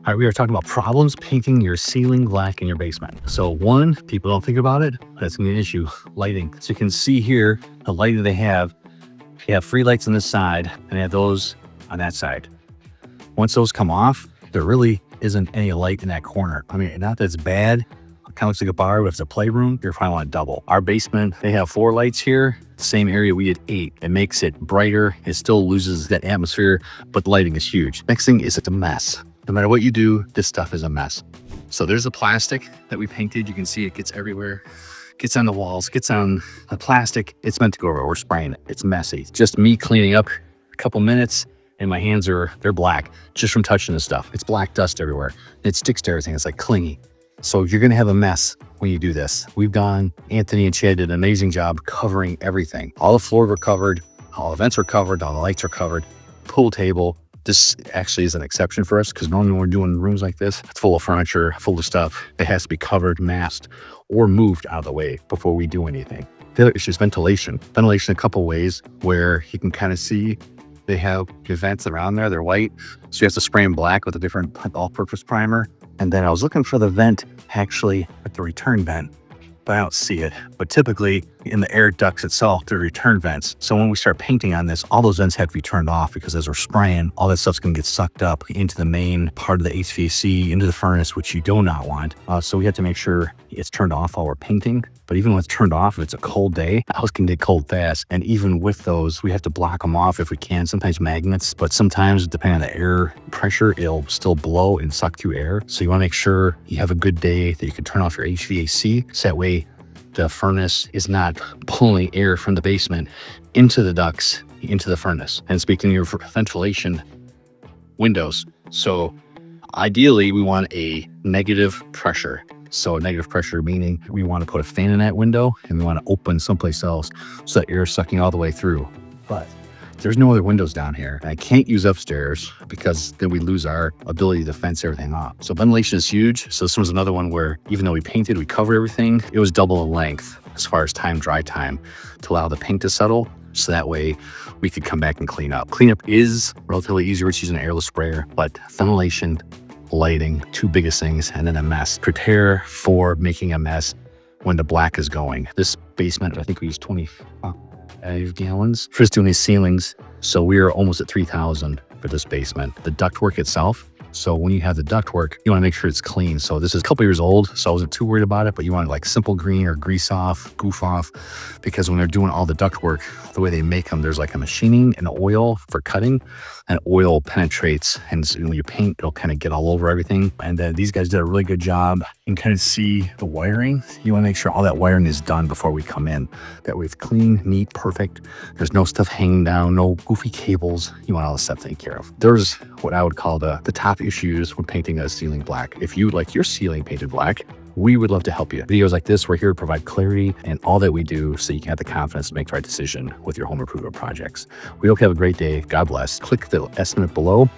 All right, we are talking about problems painting your ceiling black in your basement. So one, people don't think about it, but it's gonna be an issue, lighting. So you can see here, the lighting they have free lights on this side and they have those on that side. Once those come off, there really isn't any light in that corner. I mean, not that it's bad, it kind of looks like a bar, but if it's a playroom, you're probably want double. Our basement, they have 4 lights here. The same area, we did 8. It makes it brighter. It still loses that atmosphere, but the lighting is huge. Next thing is it's a mess. No matter what you do, this stuff is a mess. So there's the plastic that we painted. You can see it gets everywhere, gets on the walls, gets on the plastic. It's meant to go over. We're spraying it. It's messy. Just me cleaning up a couple minutes and my hands they're black just from touching this stuff. It's black dust everywhere. It sticks to everything. It's like clingy. So you're gonna have a mess when you do this. Anthony and Chad did an amazing job covering everything. All the floors were covered, all the vents were covered, all the lights are covered, pool table. This actually is an exception for us because normally when we're doing rooms like this, it's full of furniture, full of stuff. It has to be covered, masked, or moved out of the way before we do anything. The other issue is ventilation. Ventilation a couple ways where you can kind of see they have the vents around there, they're white. So you have to spray them black with a different all-purpose primer. And then I was looking for the vent actually at the return vent, but I don't see it. But typically in the air ducts itself, they're return vents. So when we start painting on this, all those vents have to be turned off because as we're spraying, all that stuff's gonna get sucked up into the main part of the HVAC, into the furnace, which you do not want. So we have to make sure it's turned off while we're painting. But even when it's turned off, if it's a cold day, the house can get cold fast. And even with those, we have to block them off if we can, sometimes magnets, but sometimes depending on the air pressure, it'll still blow and suck through air. So you wanna make sure you have a good day that you can turn off your HVAC. So that way the furnace is not pulling air from the basement into the ducts, into the furnace. And speaking of your ventilation, windows. So ideally we want a negative pressure. So negative pressure meaning we want to put a fan in that window and we want to open someplace else so that air is sucking all the way through. But there's no other windows down here. I can't use upstairs because then we lose our ability to fence everything off. So ventilation is huge. So this one's another one where even though we painted, we covered everything, it was double the length as far as dry time to allow the paint to settle. So that way we could come back and clean up. Cleanup is relatively easier. It's using an airless sprayer, but ventilation, lighting, 2 biggest things, and then a mess. Prepare for making a mess when the black is going. This basement, I think we used 25 gallons for just doing these ceilings. So we are almost at 3,000 for this basement. The ductwork itself. So when you have the ductwork, you want to make sure it's clean. So this is a couple years old, so I wasn't too worried about it, but you want like simple green or grease off, goof off, because when they're doing all the ductwork, the way they make them, there's like a machining and oil for cutting, and oil penetrates, and so when you paint, it'll kind of get all over everything. And these guys did a really good job. You can kind of see the wiring. You want to make sure all that wiring is done before we come in. That way it's clean, neat, perfect. There's no stuff hanging down, no goofy cables. You want all the stuff taken care of. There's what I would call the top issues when painting a ceiling black. If you like your ceiling painted black, we would love to help you. Videos like this, we're here to provide clarity and all that we do so you can have the confidence to make the right decision with your home improvement projects. We hope you have a great day. God bless. Click the estimate below